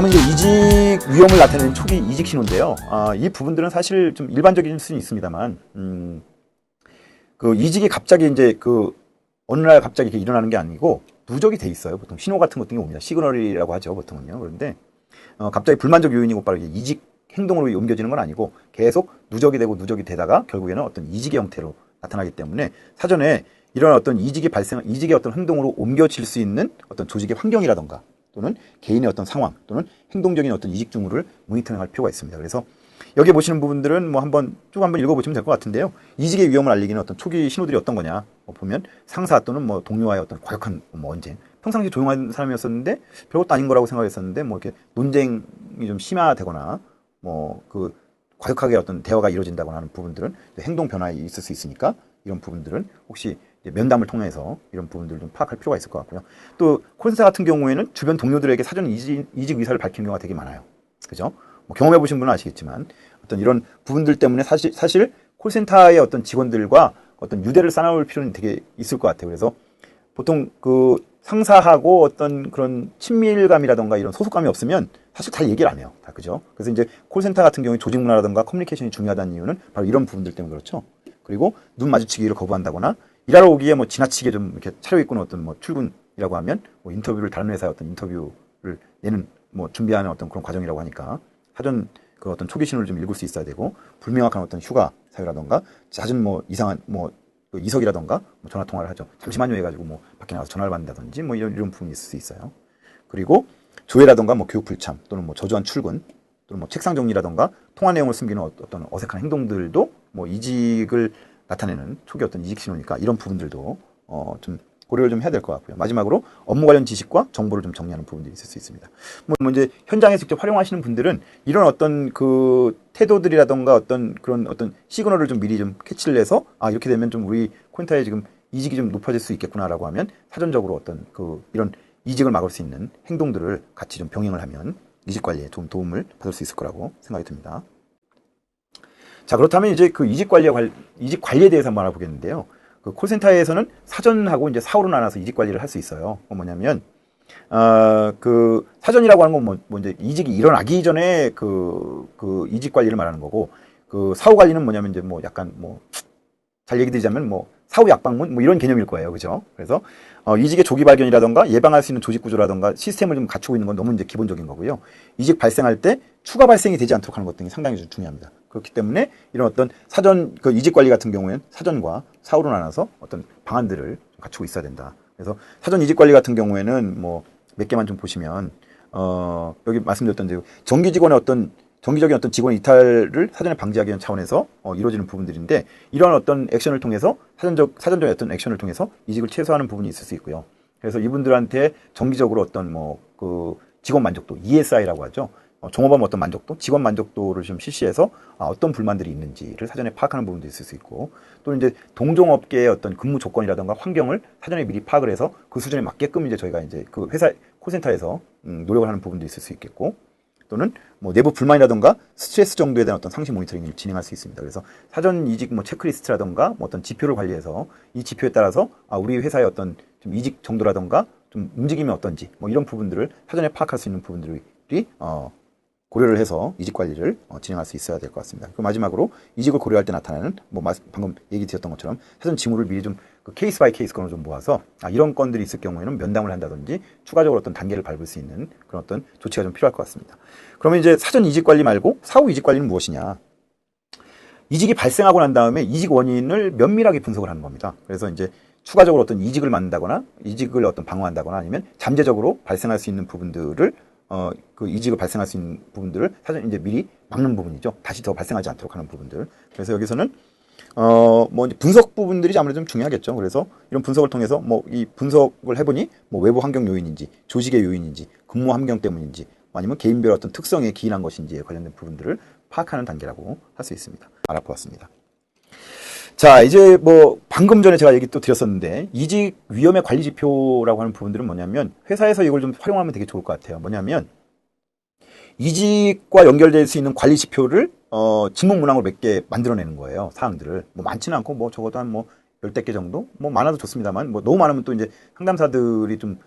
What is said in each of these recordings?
다음은 이제 이직 위험을 나타내는 초기 이직 신호인데요. 이 부분들은 사실 좀 일반적일 수는 있습니다만, 그 이직이 갑자기 이제 그 어느 날 갑자기 이렇게 일어나는 게 아니고 누적이 돼 있어요. 보통 신호 같은 것들이 옵니다. 시그널이라고 하죠, 보통은요. 그런데 갑자기 불만족 요인이 곧바로 이직 행동으로 옮겨지는 건 아니고 계속 누적이 되고 누적이 되다가 결국에는 어떤 이직의 형태로 나타나기 때문에 사전에 이런 어떤 이직의 어떤 행동으로 옮겨질 수 있는 어떤 조직의 환경이라던가 또는 개인의 어떤 상황 또는 행동적인 어떤 이직 징후를 모니터링할 필요가 있습니다. 그래서 여기 보시는 부분들은 뭐 쭉 한번 읽어보시면 될 것 같은데요. 이직의 위험을 알리기는 어떤 초기 신호들이 어떤 거냐 보면 상사 또는 뭐 동료와의 어떤 과격한 언쟁. 평상시 조용한 사람이었었는데 별것도 아닌 거라고 생각했었는데 뭐 이렇게 논쟁이 좀 심화되거나 뭐 그 과격하게 어떤 대화가 이루어진다거나 하는 부분들은 행동 변화에 있을 수 있으니까 이런 부분들은 혹시 면담을 통해서 이런 부분들을 좀 파악할 필요가 있을 것 같고요. 또 콜센터 같은 경우에는 주변 동료들에게 사전 이직 의사를 밝히는 경우가 되게 많아요. 그죠? 뭐 경험해 보신 분은 아시겠지만 어떤 이런 부분들 때문에 사실 콜센터의 어떤 직원들과 어떤 유대를 쌓아올 필요는 되게 있을 것 같아요. 그래서 보통 그 상사하고 어떤 그런 친밀감이라던가 이런 소속감이 없으면 사실 다 얘기를 안 해요. 다 그죠? 그래서 이제 콜센터 같은 경우에 조직 문화라던가 커뮤니케이션이 중요하다는 이유는 바로 이런 부분들 때문에 그렇죠. 그리고 눈 마주치기를 거부한다거나 일하러 오기에 뭐 지나치게 좀 이렇게 차려입고는 어떤 뭐 출근이라고 하면 뭐 인터뷰를 다른 회사의 어떤 인터뷰를 내는 뭐 준비하는 어떤 그런 과정이라고 하니까 사전 그 어떤 초기 신호를 좀 읽을 수 있어야 되고 불명확한 어떤 휴가 사유라던가 잦은 뭐 이상한 뭐 이석이라던가 뭐 전화 통화를 하죠. 잠시만요 해가지고 뭐 밖에 나가서 전화를 받는다든지 뭐 이런 부분이 있을 수 있어요. 그리고 조회라던가 뭐 교육 불참 또는 뭐 저조한 출근 또는 뭐 책상 정리라던가 통화 내용을 숨기는 어떤 어색한 행동들도 뭐 이직을 나타내는 초기 어떤 이직 신호니까 이런 부분들도 좀 고려를 좀 해야 될 것 같고요. 마지막으로 업무 관련 지식과 정보를 좀 정리하는 부분들이 있을 수 있습니다. 뭐 이제 현장에서 직접 활용하시는 분들은 이런 어떤 그 태도들이라던가 어떤 그런 어떤 시그널을 좀 미리 좀 캐치를 해서 이렇게 되면 좀 우리 콜센터에 지금 이직이 좀 높아질 수 있겠구나라고 하면 사전적으로 어떤 그 이런 이직을 막을 수 있는 행동들을 같이 좀 병행을 하면 이직 관리에 좀 도움을 받을 수 있을 거라고 생각이 듭니다. 자, 그렇다면 이제 그 이직 관리에 대해서 한번 알아보겠는데요. 그 콜센터에서는 사전하고 이제 사후로 나눠서 이직 관리를 할 수 있어요. 뭐냐면, 그 사전이라고 하는 건 뭐 이제 이직이 일어나기 전에 그 이직 관리를 말하는 거고, 그 사후 관리는 뭐냐면 이제 뭐 약간 뭐 잘 얘기 드리자면 뭐 사후 약방문 뭐 이런 개념일 거예요. 그죠? 그래서 이직의 조기 발견이라던가 예방할 수 있는 조직 구조라던가 시스템을 좀 갖추고 있는 건 너무 이제 기본적인 거고요. 이직 발생할 때 추가 발생이 되지 않도록 하는 것 등이 상당히 좀 중요합니다. 그렇기 때문에 이런 어떤 사전 그 이직 관리 같은 경우에는 사전과 사후로 나눠서 어떤 방안들을 좀 갖추고 있어야 된다. 그래서 사전 이직 관리 같은 경우에는 뭐 몇 개만 좀 보시면 여기 말씀드렸던 이제 정기적인 어떤 직원 이탈을 사전에 방지하기 위한 차원에서 이루어지는 부분들인데 이런 어떤 액션을 통해서 사전적 어떤 액션을 통해서 이직을 최소화하는 부분이 있을 수 있고요. 그래서 이분들한테 정기적으로 어떤 뭐 그 직원 만족도 ESI라고 하죠. 종업원 어떤 만족도, 직원 만족도를 좀 실시해서 어떤 불만들이 있는지를 사전에 파악하는 부분도 있을 수 있고 또는 이제 동종업계의 어떤 근무 조건이라든가 환경을 사전에 미리 파악을 해서 그 수준에 맞게끔 이제 저희가 이제 그 회사 콜센터에서 노력을 하는 부분도 있을 수 있겠고 또는 뭐 내부 불만이라던가 스트레스 정도에 대한 어떤 상시 모니터링을 진행할 수 있습니다. 그래서 사전 이직 뭐 체크리스트라던가 뭐 어떤 지표를 관리해서 이 지표에 따라서 우리 회사의 어떤 좀 이직 정도라던가 좀 움직임이 어떤지 뭐 이런 부분들을 사전에 파악할 수 있는 부분들이 고려를 해서 이직 관리를 진행할 수 있어야 될 것 같습니다. 그 마지막으로 이직을 고려할 때 나타나는 뭐 방금 얘기 드렸던 것처럼 사전 징후를 미리 좀 그 케이스 바이 케이스 건을 좀 모아서 이런 건들이 있을 경우에는 면담을 한다든지 추가적으로 어떤 단계를 밟을 수 있는 그런 어떤 조치가 좀 필요할 것 같습니다. 그러면 이제 사전 이직 관리 말고 사후 이직 관리는 무엇이냐? 이직이 발생하고 난 다음에 이직 원인을 면밀하게 분석을 하는 겁니다. 그래서 이제 추가적으로 어떤 이직을 막는다거나 이직을 어떤 방어한다거나 아니면 잠재적으로 발생할 수 있는 부분들을 그 이직을 발생할 수 있는 부분들을 사전 이제 미리 막는 부분이죠. 다시 더 발생하지 않도록 하는 부분들. 그래서 여기서는 뭐 이제 분석 부분들이 아무래도 좀 중요하겠죠. 그래서 이런 분석을 통해서 뭐 이 분석을 해보니 뭐 외부 환경 요인인지 조직의 요인인지 근무 환경 때문인지 아니면 개인별 어떤 특성에 기인한 것인지에 관련된 부분들을 파악하는 단계라고 할 수 있습니다. 알아보았습니다. 자, 이제 뭐 방금 전에 제가 얘기 또 드렸었는데 이직 위험의 관리 지표라고 하는 부분들은 뭐냐면 회사에서 이걸 좀 활용하면 되게 좋을 것 같아요. 뭐냐면 이직과 연결될 수 있는 관리 지표를 직무 문항으로 몇 개 만들어내는 거예요. 사항들을 뭐 많지는 않고 뭐 적어도 한 뭐 열댓 개 정도 뭐 많아도 좋습니다만 뭐 너무 많으면 또 이제 상담사들이 좀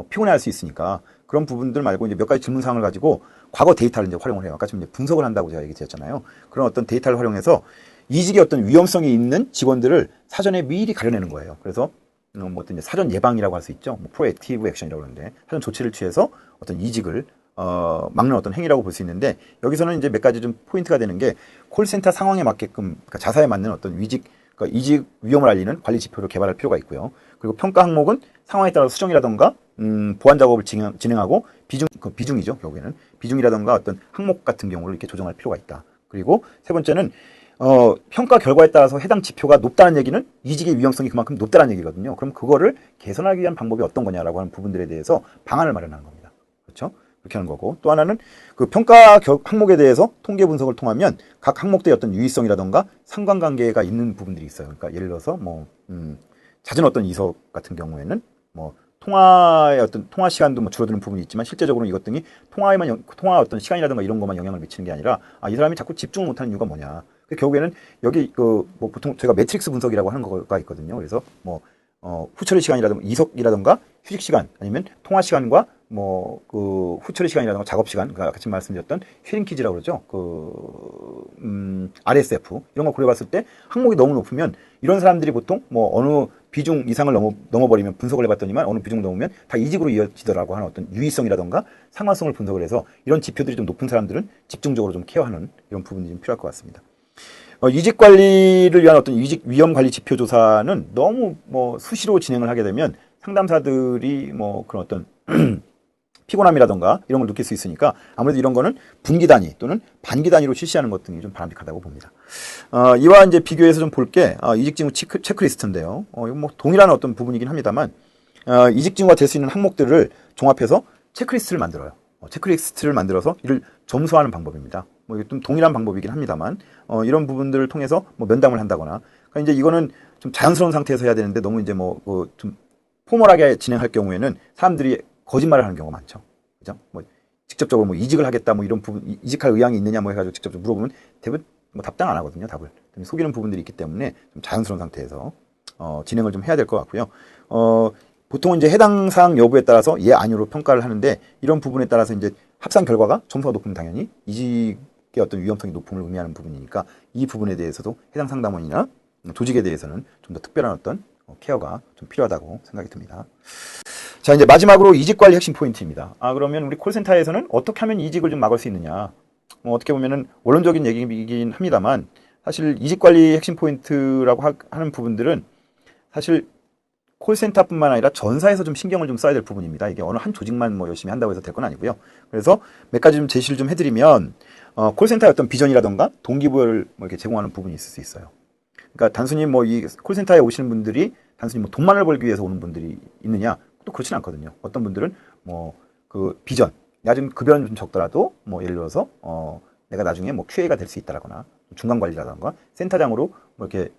피곤해할 수 있으니까 그런 부분들 말고 이제 몇 가지 질문 사항을 가지고 과거 데이터를 이제 활용을 해요. 아까 좀 이제 분석을 한다고 제가 얘기했잖아요. 그런 어떤 데이터를 활용해서 이직의 어떤 위험성이 있는 직원들을 사전에 미리 가려내는 거예요. 그래서 뭐 어떤 이제 사전 예방이라고 할 수 있죠. 뭐 프로액티브 액션이라고 하는데 사전 조치를 취해서 어떤 이직을 막는 어떤 행위라고 볼 수 있는데 여기서는 이제 몇 가지 좀 포인트가 되는 게 콜센터 상황에 맞게끔 그러니까 자사에 맞는 어떤 그러니까 이직 위험을 알리는 관리 지표를 개발할 필요가 있고요. 그리고 평가 항목은 상황에 따라 수정이라던가 보완 작업을 진행하고 비중이죠. 결국에는 비중이라던가 어떤 항목 같은 경우를 이렇게 조정할 필요가 있다. 그리고 세 번째는 평가 결과에 따라서 해당 지표가 높다는 얘기는 이직의 위험성이 그만큼 높다는 얘기거든요. 그럼 그거를 개선하기 위한 방법이 어떤 거냐라고 하는 부분들에 대해서 방안을 마련하는 겁니다. 그렇죠? 그렇게 하는 거고 또 하나는 그 평가 항목에 대해서 통계 분석을 통하면 각 항목들의 어떤 유의성이라던가 상관관계가 있는 부분들이 있어요. 그러니까 예를 들어서 뭐 잦은 어떤 이석 같은 경우에는 뭐 통화의 어떤 통화 시간도 뭐 줄어드는 부분이 있지만 실제적으로는 이것 등이 통화 어떤 시간이라든가 이런 것만 영향을 미치는 게 아니라 이 사람이 자꾸 집중을 못하는 이유가 뭐냐. 결국에는 여기 뭐 보통 제가 매트릭스 분석이라고 하는 거가 있거든요. 그래서 뭐 후처리 시간이라든가 이석이라든가 휴식 시간 아니면 통화 시간과 뭐 후처리 시간이라든가 작업 시간 그러니까 같이 말씀드렸던 쉐링키즈라고 그러죠. RSF 이런 거 고려봤을 때 항목이 너무 높으면 이런 사람들이 보통 뭐 어느 비중 이상을 넘어버리면 분석을 해봤더니만 어느 비중 넘으면 다 이직으로 이어지더라고 하는 어떤 유의성이라던가 상관성을 분석을 해서 이런 지표들이 좀 높은 사람들은 집중적으로 좀 케어하는 이런 부분이 좀 필요할 것 같습니다. 이직 관리를 위한 어떤 이직 위험 관리 지표 조사는 너무 뭐 수시로 진행을 하게 되면 상담사들이 뭐 그런 어떤 피곤함이라던가 이런 걸 느낄 수 있으니까 아무래도 이런 거는 분기 단위 또는 반기 단위로 실시하는 것 등이 좀 바람직하다고 봅니다. 이와 이제 비교해서 좀 볼 게 이직 징후 체크리스트인데요. 이거 뭐 동일한 어떤 부분이긴 합니다만 이직 징후가 될 수 있는 항목들을 종합해서 체크리스트를 만들어요. 체크리스트를 만들어서 이를 점수하는 방법입니다. 뭐 좀 동일한 방법이긴 합니다만 이런 부분들을 통해서 뭐 면담을 한다거나 그러니까 이제 이거는 좀 자연스러운 상태에서 해야 되는데 너무 이제 뭐 좀 포멀하게 진행할 경우에는 사람들이 거짓말을 하는 경우가 많죠. 그죠? 뭐 직접적으로 뭐 이직을 하겠다 뭐 이런 부분 이직할 의향이 있느냐 뭐 해가지고 직접 물어보면 대부분 뭐 답장 안 하거든요. 답을 속이는 부분들이 있기 때문에 좀 자연스러운 상태에서 진행을 좀 해야 될 것 같고요. 보통은 이제 해당 사항 여부에 따라서 예 아니오로 평가를 하는데 이런 부분에 따라서 이제 합산 결과가 점수가 높으면 당연히 이직의 어떤 위험성이 높음을 의미하는 부분이니까 이 부분에 대해서도 해당 상담원이나 조직에 대해서는 좀 더 특별한 어떤 케어가 좀 필요하다고 생각이 듭니다. 자, 이제 마지막으로 이직 관리 핵심 포인트입니다. 그러면 우리 콜센터에서는 어떻게 하면 이직을 좀 막을 수 있느냐? 어떻게 보면은 원론적인 얘기이긴 합니다만 사실 이직 관리 핵심 포인트라고 하는 부분들은 사실 콜센터뿐만 아니라 전사에서 좀 신경을 좀 써야 될 부분입니다. 이게 어느 한 조직만 뭐 열심히 한다고 해서 될 건 아니고요. 그래서 몇 가지 좀 제시를 좀 해드리면 콜센터의 어떤 비전이라던가 동기부여를 뭐 이렇게 제공하는 부분이 있을 수 있어요. 그러니까 단순히 뭐 이 콜센터에 오시는 분들이 단순히 뭐 돈만을 벌기 위해서 오는 분들이 있느냐? 또 그렇지는 않거든요. 어떤 분들은 뭐 비전, 내가 지금 급여는 좀 적더라도 뭐 예를 들어서 내가 나중에 뭐 QA가 될 수 있다라거나 중간 관리라던가 센터장으로 뭐 이렇게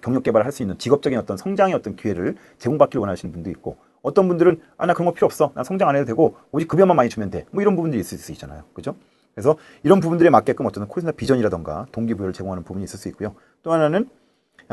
경력 개발을 할 수 있는 직업적인 어떤 성장의 어떤 기회를 제공받기를 원하시는 분도 있고 어떤 분들은 나 그런 거 필요 없어. 난 성장 안 해도 되고 오직 급여만 많이 주면 돼. 뭐 이런 부분들이 있을 수 있잖아요. 그죠? 그래서 이런 부분들에 맞게끔 어떤 콜센터 비전이라던가 동기부여를 제공하는 부분이 있을 수 있고요. 또 하나는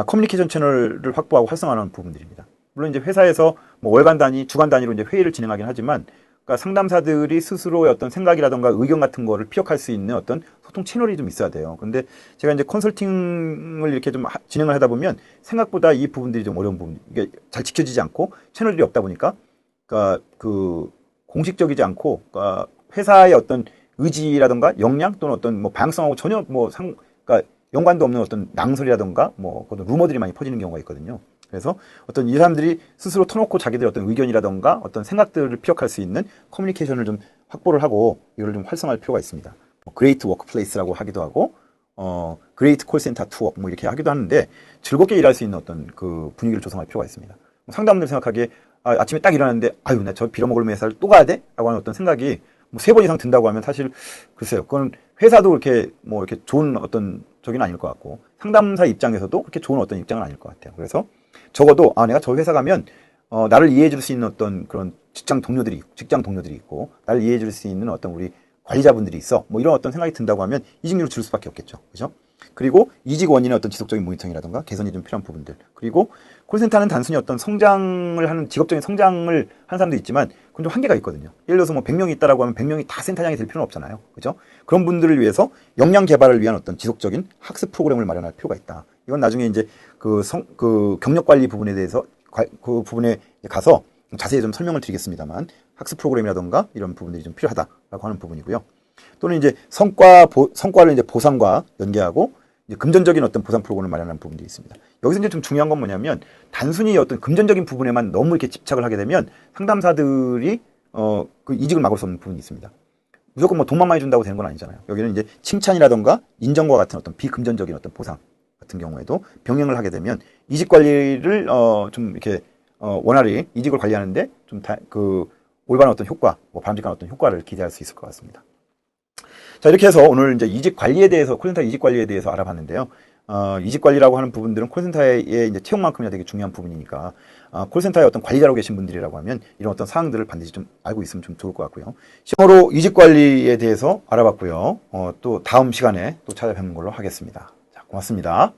커뮤니케이션 채널을 확보하고 활성화하는 부분들입니다. 물론 이제 회사에서 뭐 월간 단위, 주간 단위로 이제 회의를 진행하긴 하지만 그러니까 상담사들이 스스로의 어떤 생각이라던가 의견 같은 거를 피력할 수 있는 어떤 소통 채널이 좀 있어야 돼요. 근데 제가 이제 컨설팅을 이렇게 좀 진행을 하다 보면 생각보다 이 부분들이 좀 어려운 부분, 이게 잘 지켜지지 않고 채널들이 없다 보니까 그러니까 공식적이지 않고 그러니까 회사의 어떤 의지라던가 역량 또는 어떤 뭐 방향성하고 전혀 그러니까 연관도 없는 어떤 낭설이라던가 뭐 어떤 루머들이 많이 퍼지는 경우가 있거든요. 그래서 어떤 이 사람들이 스스로 터놓고 자기들의 어떤 의견이라던가 어떤 생각들을 피력할 수 있는 커뮤니케이션을 좀 확보를 하고 이걸 좀 활성화할 필요가 있습니다. 그레이트 워크플레이스라고 하기도 하고 그레이트 콜센터 투어 뭐 이렇게 하기도 하는데 즐겁게 일할 수 있는 어떤 분위기를 조성할 필요가 있습니다. 상담원들 생각하기에 아침에 딱 일어났는데 아유 나 저 빌어먹을 회사를 또 가야 돼? 라고 하는 어떤 생각이 뭐 3번 이상 든다고 하면 사실 글쎄요. 그건 회사도 이렇게 뭐 이렇게 좋은 어떤 저기는 아닐 것 같고 상담사 입장에서도 그렇게 좋은 어떤 입장은 아닐 것 같아요. 그래서 적어도 내가 저 회사 가면 나를 이해해 줄 수 있는 어떤 그런 직장 동료들이 있고 나를 이해해 줄 수 있는 어떤 우리 관리자분들이 있어. 뭐 이런 어떤 생각이 든다고 하면 이직률을 줄 수밖에 없겠죠. 그죠? 그리고 이직 원인의 어떤 지속적인 모니터링이라든가 개선이 좀 필요한 부분들. 그리고 콜센터는 단순히 어떤 성장을 하는, 직업적인 성장을 하는 사람도 있지만 그건 좀 한계가 있거든요. 예를 들어서 뭐 100명이 있다라고 하면 100명이 다 센터장이 될 필요는 없잖아요. 그죠? 그런 분들을 위해서 역량 개발을 위한 어떤 지속적인 학습 프로그램을 마련할 필요가 있다. 이건 나중에 이제 그 경력 관리 부분에 대해서 그 부분에 가서 자세히 좀 설명을 드리겠습니다만, 학습 프로그램이라든가 이런 부분들이 좀 필요하다라고 하는 부분이고요. 또는 이제 성과를 이제 보상과 연계하고 이제 금전적인 어떤 보상 프로그램을 마련하는 부분들이 있습니다. 여기서 이제 좀 중요한 건 뭐냐면, 단순히 어떤 금전적인 부분에만 너무 이렇게 집착을 하게 되면 상담사들이 그 이직을 막을 수 없는 부분이 있습니다. 무조건 뭐 돈만 많이 준다고 되는 건 아니잖아요. 여기는 이제 칭찬이라던가 인정과 같은 어떤 비금전적인 어떤 보상 같은 경우에도 병행을 하게 되면 이직 관리를 좀 이렇게 원활히 이직을 관리하는데 좀 그 올바른 어떤 효과, 뭐 바람직한 어떤 효과를 기대할 수 있을 것 같습니다. 자, 이렇게 해서 오늘 이제 이직 관리에 대해서, 콜센터 이직 관리에 대해서 알아봤는데요. 이직 관리라고 하는 부분들은 콜센터의 이제 채용만큼이나 되게 중요한 부분이니까, 콜센터에 어떤 관리자로 계신 분들이라고 하면 이런 어떤 사항들을 반드시 좀 알고 있으면 좀 좋을 것 같고요. 시험으로 이직 관리에 대해서 알아봤고요. 또 다음 시간에 또 찾아뵙는 걸로 하겠습니다. 자, 고맙습니다.